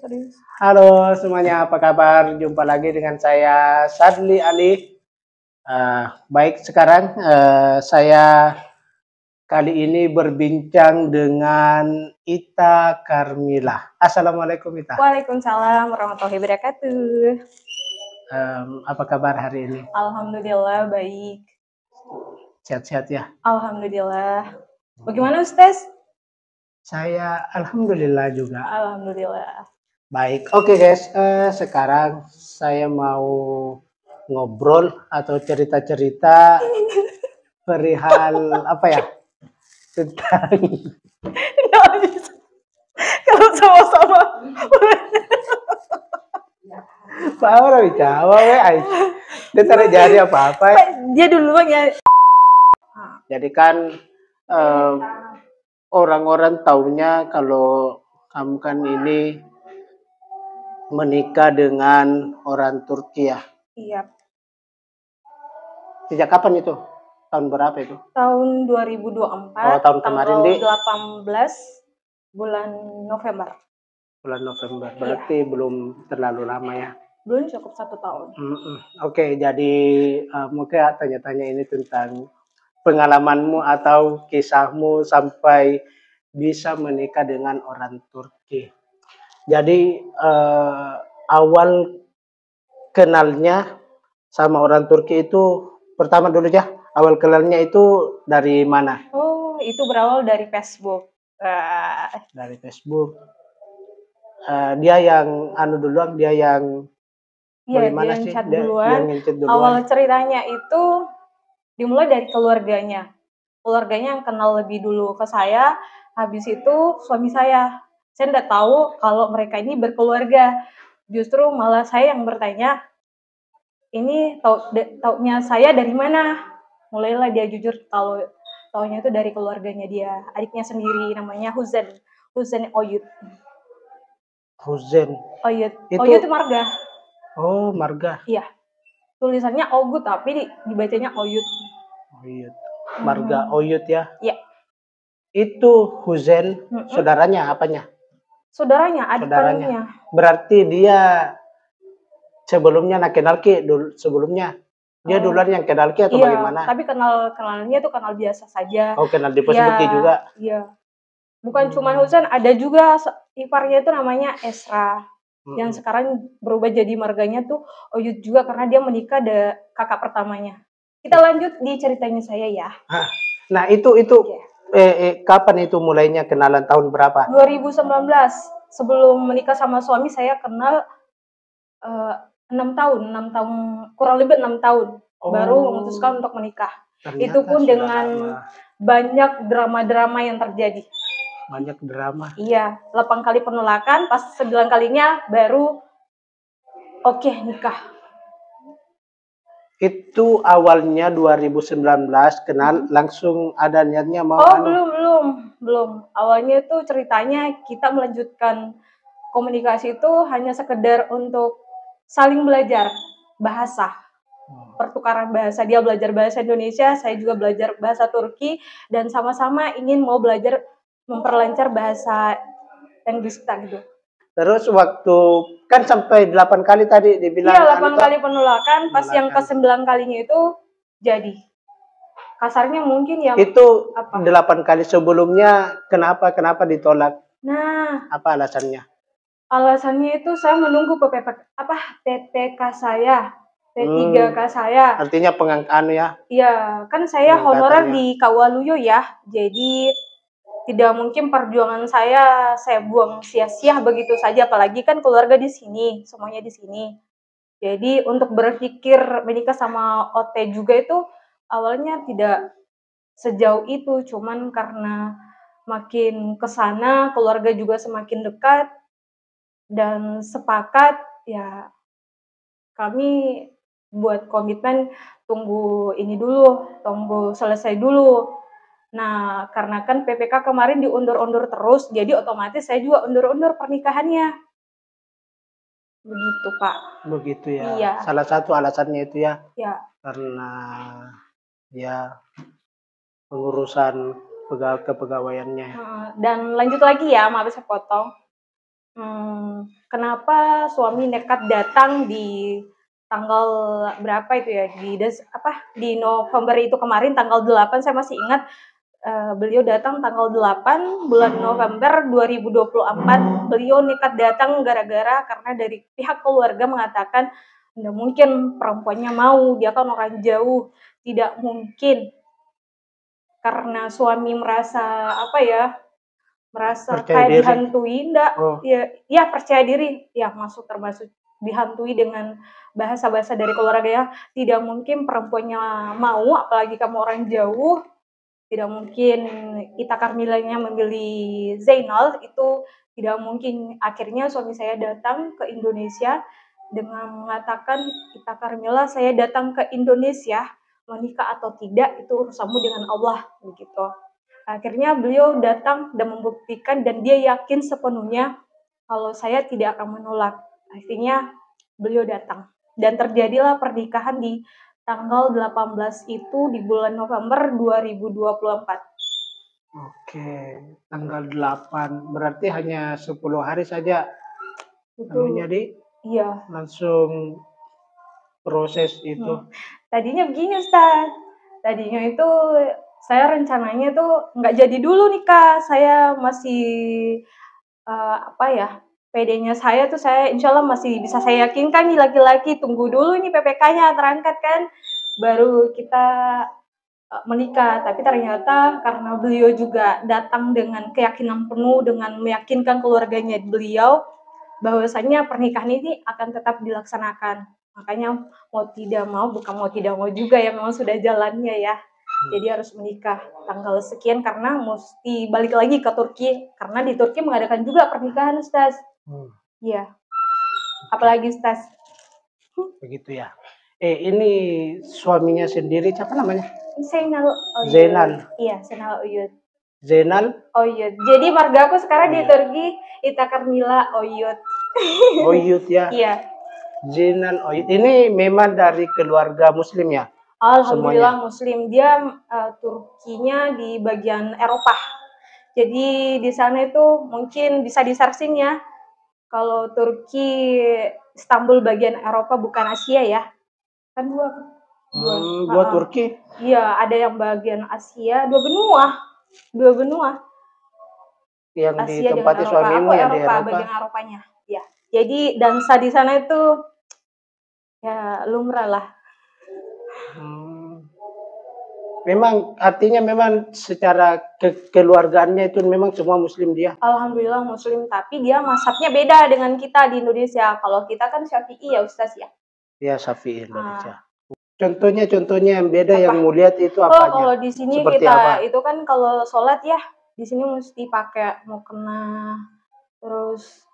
Serius. Halo semuanya, apa kabar? Jumpa lagi dengan saya Sadli Ali. Baik, sekarang saya kali ini berbincang dengan Ita Karmila. Assalamualaikum Ita. Waalaikumsalam warahmatullahi wabarakatuh. Apa kabar hari ini? Alhamdulillah baik. Sehat-sehat ya? Alhamdulillah. Bagaimana Ustaz? Saya alhamdulillah juga. Alhamdulillah. Baik, oke guys. Sekarang saya mau ngobrol atau cerita-cerita perihal apa ya? Tentang Nggak bisa. Kalau sama-sama. Paura bicara, dia tarik jari apa-apa. Dia duluan ya. Jadi kan orang-orang taunya kalau kamu kan ini menikah dengan orang Turki ya. Iya. Sejak kapan itu? Tahun berapa itu? Tahun 2024. Oh, tahun kemarin di 18 bulan November. bulan November. Berarti belum terlalu lama ya. Belum cukup 1 tahun. Oke, jadi mungkin tanya-tanya ini tentang pengalamanmu atau kisahmu sampai bisa menikah dengan orang Turki. Jadi awal kenalnya sama orang Turki itu pertama dulu ya. Awal kenalnya itu dari mana? Oh, itu berawal dari Facebook. Dari Facebook. Dia yang duluan, dia yang Iya, bagaimana dia sih? chat Dia duluan. ngechat duluan. Awal ceritanya itu dimulai dari keluarganya. Keluarganya yang kenal lebih dulu ke saya. Habis itu suami saya. Saya tidak tahu kalau mereka ini berkeluarga. Justru malah saya yang bertanya, ini taunya saya dari mana? Mulailah dia jujur kalau taunya itu dari keluarganya dia. Adiknya sendiri namanya Huzen Oyut. Huzen. Oyut itu marga. Oh, marga. Iya. Tulisannya Ogut tapi dibacanya Oyut. Oyut. Marga Oyut ya? Iya. Itu Huzen, saudaranya apanya? Saudaranya, adik kandungnya. Berarti dia sebelumnya nak kenal Ki sebelumnya. Dia duluan yang kenal Ki atau bagaimana? Tapi kenalnya tuh kenal biasa saja. Oh, kenal di Facebook juga? Iya. Bukan cuma Huzen, ada juga iparnya itu namanya Esra. Yang sekarang berubah jadi marganya tuh Oyut juga karena dia menikah ada kakak pertamanya. Kita lanjut di ceritanya saya ya. Nah, itu kapan itu mulainya kenalan, tahun berapa? 2019. Sebelum menikah sama suami saya kenal 6 tahun, kurang lebih 6 tahun. Baru memutuskan untuk menikah. Itu pun dengan banyak drama-drama yang terjadi. Banyak drama. Iya, 8 kali penolakan, pas 9 kalinya baru oke, nikah. Itu awalnya 2019 kenal, langsung ada niatnya mau belum. Awalnya itu ceritanya kita melanjutkan komunikasi itu hanya sekedar untuk saling belajar bahasa. Pertukaran bahasa, dia belajar bahasa Indonesia, saya juga belajar bahasa Turki, dan sama-sama ingin mau belajar memperlancar bahasa Inggris kita gitu. Terus waktu kan sampai 8 kali tadi dibilang. Iya, 8 kali penolakan, pas yang ke-9 kalinya itu jadi. Kasarnya mungkin yang itu 8 kali sebelumnya kenapa ditolak? Nah, apa alasannya? Alasannya itu saya menunggu PPK saya. P3K saya. Artinya ya? Iya, kan saya honorer di Kawaluyo ya. Jadi tidak mungkin perjuangan saya buang sia-sia begitu saja, apalagi kan keluarga di sini, semuanya di sini. Jadi untuk berpikir menikah sama OT juga itu awalnya tidak sejauh itu, cuman karena makin kesana keluarga juga semakin dekat dan sepakat ya kami buat komitmen tunggu selesai dulu. Nah, karena kan PPK kemarin diundur-undur terus, jadi otomatis saya juga undur-undur pernikahannya. Begitu, Pak. Begitu ya? Iya. Salah satu alasannya itu ya? Iya. Karena ya pengurusan kepegawaiannya. Dan lanjut lagi ya, maaf saya potong. kenapa suami nekat datang di tanggal berapa itu ya, di November itu kemarin tanggal 8 saya masih ingat, beliau datang tanggal 8 bulan November 2024. Beliau nekat datang gara-gara karena dari pihak keluarga mengatakan, "Nggak mungkin perempuannya mau, dia kan orang jauh, tidak mungkin." Karena suami merasa merasa Percaya kayak diri. dihantui, enggak, Oh. ya percaya diri, ya termasuk dihantui dengan bahasa-bahasa dari keluarga ya, tidak mungkin perempuannya mau, apalagi kamu orang jauh, tidak mungkin Ita Carmilanya memilih Zainal, itu tidak mungkin. Akhirnya suami saya datang ke Indonesia dengan mengatakan, "Ita Carmila, saya datang ke Indonesia, menikah atau tidak itu urusanmu dengan Allah," begitu. Akhirnya beliau datang dan membuktikan dan dia yakin sepenuhnya kalau saya tidak akan menolak. Akhirnya beliau datang dan terjadilah pernikahan di tanggal 18 itu di bulan November 2024. Oke, tanggal 8. Berarti hanya 10 hari saja Itu jadi iya. langsung proses itu. Tadinya begini Ustaz. Tadinya itu saya rencananya tuh nggak jadi dulu nikah. Saya masih PD-nya saya tuh saya insya Allah masih bisa saya yakinkan nih laki-laki, tunggu dulu nih PPK-nya terangkat kan, baru kita menikah. Tapi ternyata karena beliau juga datang dengan keyakinan penuh, dengan meyakinkan keluarganya beliau bahwasanya pernikahan ini akan tetap dilaksanakan. Makanya bukan mau tidak mau juga ya, memang sudah jalannya ya. Jadi harus menikah tanggal sekian karena mesti balik lagi ke Turki. Karena di Turki mengadakan juga pernikahan, Ustaz. Iya. Apalagi, Ustaz? Begitu ya. Ini suaminya sendiri siapa namanya? Zainal. Zainal. Iya, Zainal Oyud. Zainal Oyud. Jadi marga aku sekarang di Turki Ita Carmila Oyud. Oyud ya. Iya. Zainal Oyud. Ini memang dari keluarga Muslim ya? Alhamdulillah semuanya? Muslim. Dia Turkinya di bagian Eropa. Jadi di sana itu mungkin bisa di-searching ya. Kalau Turki Istanbul bagian Eropa bukan Asia ya. Kan dua Turki. Iya, ada yang bagian Asia, dua benua. Yang Asia ditempati dengan Eropa. suamimu Aku yang di Eropa, Eropa. bagian Eropanya. Ya. Jadi dansa di sana itu ya lumrah lah. Memang artinya memang secara kekeluargaannya itu memang semua Muslim dia. Alhamdulillah Muslim, tapi dia mazhabnya beda dengan kita di Indonesia. Kalau kita kan Syafi'i ya Ustaz ya. Ya, Syafi'i Indonesia. Contohnya yang beda yang mau lihat itu apanya? Kalau di sini seperti kita apa? itu kan kalau sholat ya di sini mesti pakai mukena, terus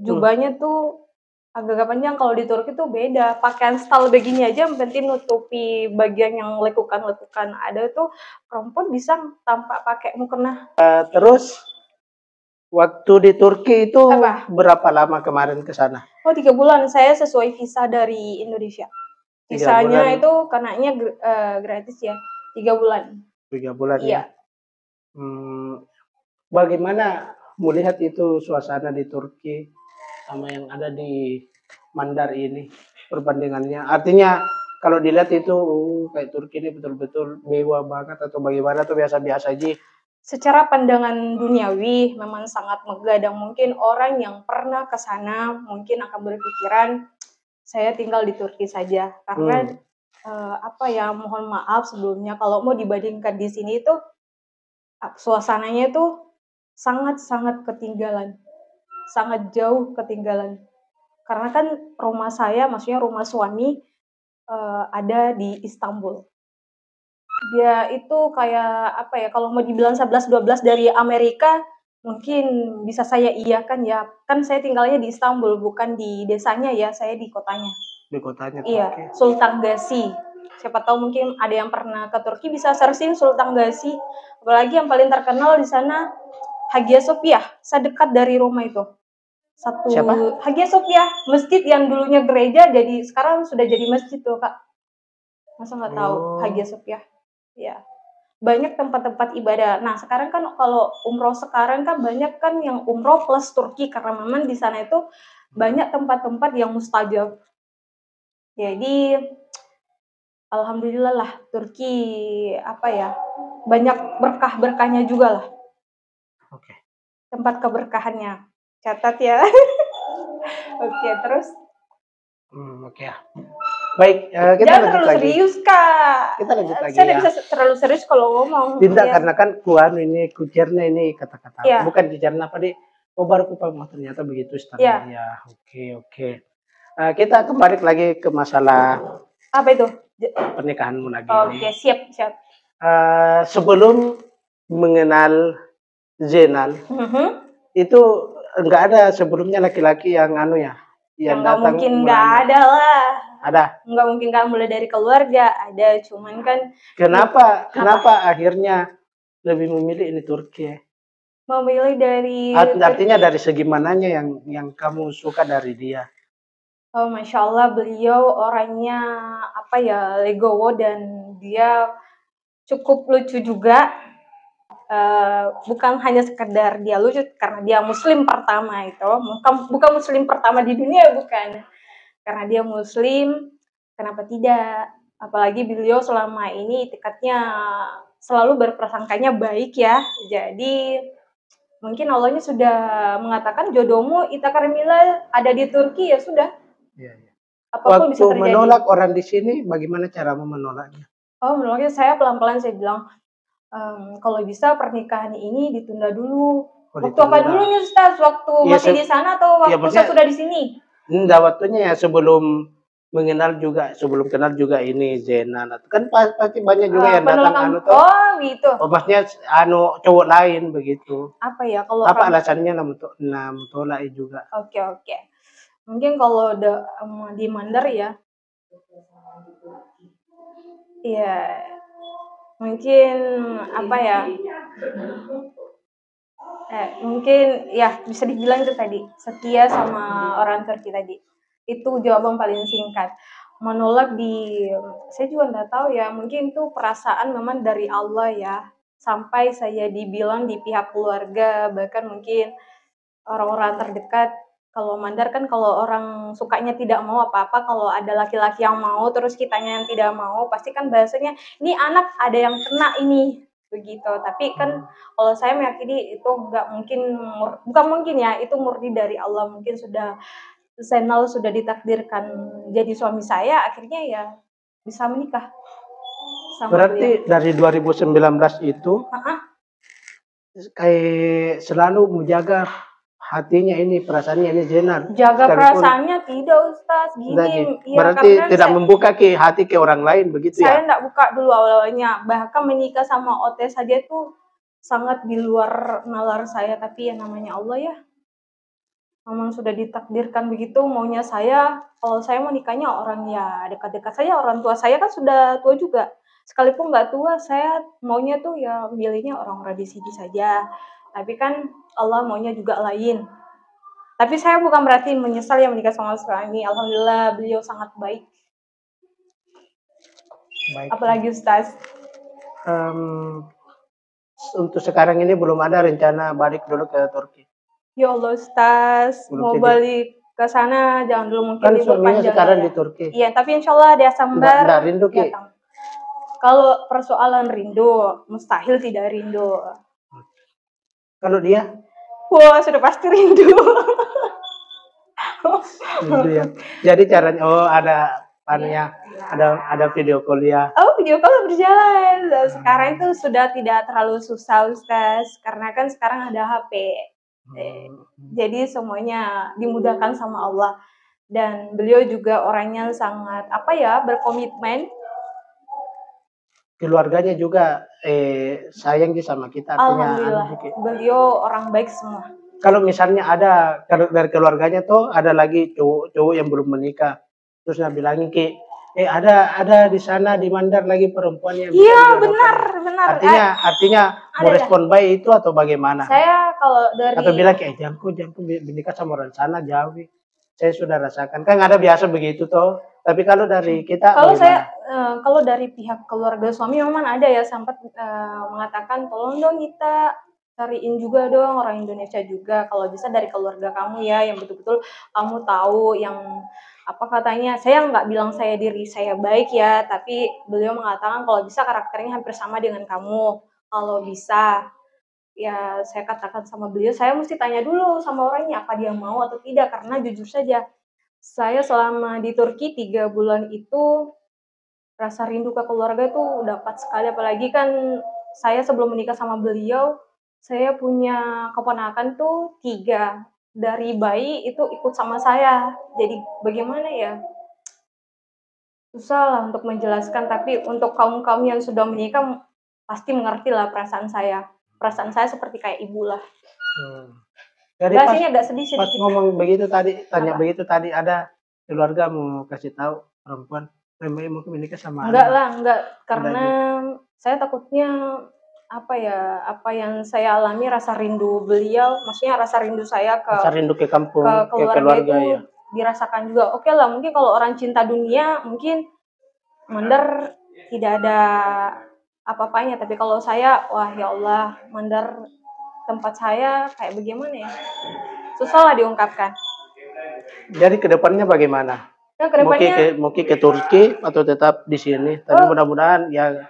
jubahnya tuh agak panjang. Kalau di Turki tuh beda, pakaian style begini aja yang penting nutupi bagian yang lekukan-lekukan. Ada tuh perempuan bisa tanpa pakai mukena. Terus waktu di Turki itu berapa lama kemarin ke sana? 3 bulan, saya sesuai visa dari Indonesia. Visanya itu kenanya gratis ya, 3 bulan. 3 bulan iya. Ya. Bagaimana melihat itu suasana di Turki sama yang ada di Mandar ini perbandingannya? Artinya kalau dilihat itu kayak Turki ini betul-betul mewah banget atau bagaimana atau biasa-biasa aja? Secara pandangan duniawi memang sangat megah dan mungkin orang yang pernah ke sana mungkin akan berpikiran saya tinggal di Turki saja karena mohon maaf sebelumnya kalau mau dibandingkan di sini itu suasananya itu sangat-sangat ketinggalan, sangat jauh ketinggalan. Karena kan rumah saya, maksudnya rumah suami ada di Istanbul. Dia itu kayak kalau mau dibilang 11-12 dari Amerika, mungkin bisa saya iakan ya. Kan saya tinggalnya di Istanbul, bukan di desanya ya, saya di kotanya. Di kotanya? Iya, Sultangazi. Siapa tahu mungkin ada yang pernah ke Turki bisa searching Sultangazi. Apalagi yang paling terkenal di sana Hagia Sophia, sedekat dari Roma itu. Siapa? Hagia Sophia, masjid yang dulunya gereja jadi sekarang sudah jadi masjid tuh, Kak. Masa nggak tahu Hagia Sophia? Ya. banyak tempat-tempat ibadah. Nah, sekarang kan kalau umroh sekarang kan banyak kan yang umroh plus Turki karena memang di sana itu banyak tempat-tempat yang mustajab. Jadi alhamdulillah lah Turki apa ya, banyak berkah-berkahnya juga lah. Oke. Tempat keberkahannya. Catat ya. Oke, terus Oke ya. Baik, kita jangan lanjut terlalu lagi. serius, Kak. Kita lanjut lagi Saya ya. tidak bisa terlalu serius kalau ngomong. Tidak, Ya. karena kan kuan ini kucernya ini kata-kata. Ya. Bukan dicerna apa deh. Oh baru ku paham, ternyata begitu standar. Ya, oke. Kita kembali lagi ke masalah Apa itu? pernikahanmu lagi. Oke, siap. Sebelum mengenal Zainal, itu enggak ada sebelumnya laki-laki yang anu ya, yang nggak datang mungkin nggak ada lah. Ada. Nggak mungkin nggak mulai dari keluarga, ada. Cuman kan Kenapa akhirnya lebih memilih ini Turki? Memilih dari Artinya dari segi mananya yang kamu suka dari dia? Oh, Masya Allah, beliau orangnya apa ya, legowo dan dia cukup lucu juga. Bukan hanya sekedar dia lucu karena dia muslim pertama itu, bukan muslim pertama di dunia, bukan. Karena dia muslim, kenapa tidak? Apalagi beliau selama ini itikadnya selalu berprasangkanya baik ya. Jadi mungkin Allahnya sudah mengatakan jodohmu Ita Karmila ada di Turki, ya sudah. Iya. Apapun bisa Waktu terjadi. menolak orang di sini, bagaimana caramu menolaknya? Oh, menolaknya saya pelan-pelan, saya bilang, kalau bisa pernikahan ini ditunda dulu. Waktu apa dulu nih Ustaz? Waktu masih di sana atau waktu saya sudah di sini? Enggak, waktunya ya sebelum kenal juga ini Zainal. Kan pasti banyak juga yang datang anu tuh. Oh, gitu. Oh, maksudnya anu cowok lain begitu. Apa ya kalau apa alasannya tolak juga? Oke. Mungkin kalau di Mandar ya. Iya. Mungkin apa ya? Mungkin ya bisa dibilang itu tadi, setia sama orang Turki tadi. Itu jawaban paling singkat. Menolak saya juga nggak tahu ya, mungkin itu perasaan memang dari Allah ya. Sampai saya dibilang di pihak keluarga, bahkan mungkin orang-orang terdekat, kalau Mandar kan kalau orang sukanya tidak mau apa-apa, kalau ada laki-laki yang mau terus kitanya yang tidak mau, pasti kan bahasanya, ini anak ada yang kena ini, begitu. Tapi kan kalau saya meyakini itu nggak mungkin, bukan mungkin ya, itu murni dari Allah. Mungkin Zainal sudah ditakdirkan jadi suami saya, akhirnya ya bisa menikah sama Berarti dari 2019 itu kayak selalu menjaga hatinya ini, perasaannya ini Zainal. Jaga perasaannya tidak Ustaz, gini. Ya, berarti tidak membuka hati ke orang lain begitu ya? Saya tidak buka dulu awalnya, bahkan menikah sama Ote saja tuh sangat di luar nalar saya, tapi ya namanya Allah ya. Memang sudah ditakdirkan begitu maunya saya. Kalau saya mau nikahnya orang ya dekat-dekat saya, orang tua saya kan sudah tua juga. Sekalipun nggak tua, saya maunya tuh ya milihnya orang-orang di sini saja. Tapi kan Allah maunya juga lain. Tapi saya bukan berarti menyesal ya menikah sama suami. Alhamdulillah beliau sangat baik. Apalagi Ustaz? Untuk sekarang ini belum ada rencana balik dulu ke Turki. Ya Allah Ustaz, mau balik ke sana jangan dulu, mungkin kan libur panjang sekarang ya. di Turki. Iya, tapi insya Allah Desember Nggak rindu Ki? Kalau persoalan rindu, mustahil tidak rindu. Kalau dia? Wah, sudah pasti rindu. Rindu ya. Jadi caranya ada video call ya. Oh, video call berjalan. Sekarang itu sudah tidak terlalu susah Ustaz, karena kan sekarang ada HP. Jadi semuanya dimudahkan sama Allah, dan beliau juga orangnya sangat berkomitmen. Keluarganya juga sayang sama kita, artinya Alhamdulillah beliau orang baik semua. Kalau misalnya dari keluarganya tuh ada lagi cowok yang belum menikah, terus bilangin Ki, ada di sana di Mandar lagi perempuan yang iya benar. Artinya mau respon baik itu atau bagaimana? Saya kalau dari atau bilang kayak jangan menikah sama orang sana jauh. Saya sudah rasakan, kan ada biasa begitu toh. Tapi kalau dari kita kalau saya kalau dari pihak keluarga suami memang ada ya sempat mengatakan tolong dong kita cariin juga dong orang Indonesia juga kalau bisa dari keluarga kamu ya yang betul-betul kamu tahu yang apa katanya saya nggak bilang saya diri saya baik ya tapi beliau mengatakan kalau bisa karakternya hampir sama dengan kamu kalau bisa ya saya katakan sama beliau saya mesti tanya dulu sama orangnya apa dia mau atau tidak karena jujur saja saya selama di Turki 3 bulan itu rasa rindu ke keluarga itu dapat sekali, apalagi kan saya sebelum menikah sama beliau, saya punya keponakan tuh 3 dari bayi itu ikut sama saya. Jadi bagaimana ya, susah lah untuk menjelaskan, tapi untuk kaum-kaum yang sudah menikah pasti mengerti lah perasaan saya. Perasaan saya seperti kayak ibu lah. Jadi Enggak, sini agak sedih pas sedikit. ngomong begitu tadi, tanya Apa? begitu tadi ada keluarga mau kasih tahu perempuan memang mau menikah sama Enggak Anda. lah, enggak. Ada Karena gitu. saya takutnya apa ya, apa yang saya alami rasa rindu beliau, maksudnya rasa rindu saya Rasa rindu ke ke kampung, ke keluarga keluarga ya. itu dirasakan juga. Oke lah, mungkin kalau orang cinta dunia mungkin Mandar tidak ada apa-apanya, tapi kalau saya, wah ya Allah, Mandar tempat saya kayak bagaimana ya? Susah lah diungkapkan. Jadi kedepannya bagaimana? Nah, kedepannya Mau ke Turki atau tetap di sini? Tapi mudah-mudahan ya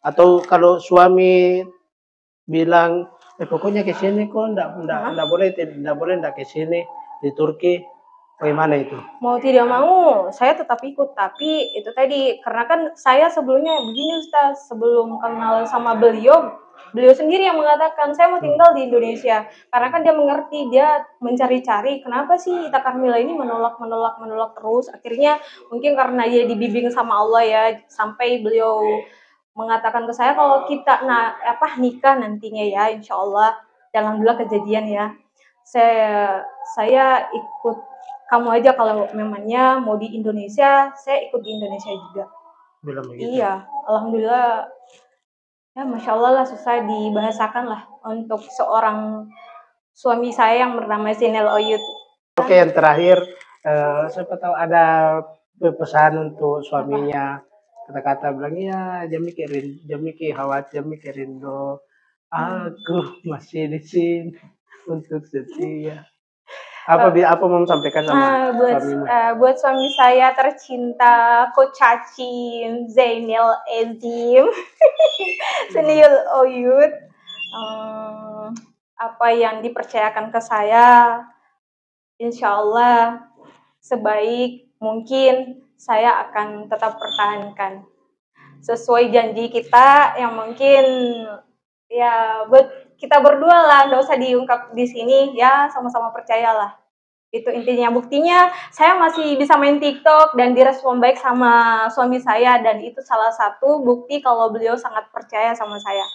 atau kalau suami bilang pokoknya ke sini kok enggak boleh enggak ke sini di Turki. Bagaimana itu? mau tidak mau saya tetap ikut, tapi itu tadi karena kan saya sebelumnya begini Ustaz, sebelum kenal sama beliau sendiri yang mengatakan saya mau tinggal di Indonesia karena kan dia mengerti, dia mencari-cari kenapa sih Ita Karmila ini menolak terus, akhirnya mungkin karena dia dibimbing sama Allah ya sampai beliau mengatakan ke saya kalau kita nikah nantinya ya insya Allah, dan alhamdulillah kejadian ya. Saya ikut kamu aja kalau memangnya mau di Indonesia, saya ikut di Indonesia juga. Bilang begitu. Iya, alhamdulillah. Ya, masya Allah lah susah dibahasakan lah untuk seorang suami saya yang bernama Zainal Oyud. Oke, yang terakhir, siapa tahu ada pesan untuk suaminya. Kata-kata bilang ya, jami khawatir, jami rindu. Aku masih di sini untuk setia. Apa mau sampaikan sama suamimu? Buat suami saya tercinta, Coach Cacin, Zainal Ezim, Zainal Oyud, apa yang dipercayakan ke saya, insya Allah sebaik mungkin saya akan tetap pertahankan sesuai janji kita yang mungkin ya buat kita berdua lah, nggak usah diungkap di sini ya, sama-sama percayalah. Itu intinya, buktinya saya masih bisa main TikTok dan direspon baik sama suami saya, dan itu salah satu bukti kalau beliau sangat percaya sama saya.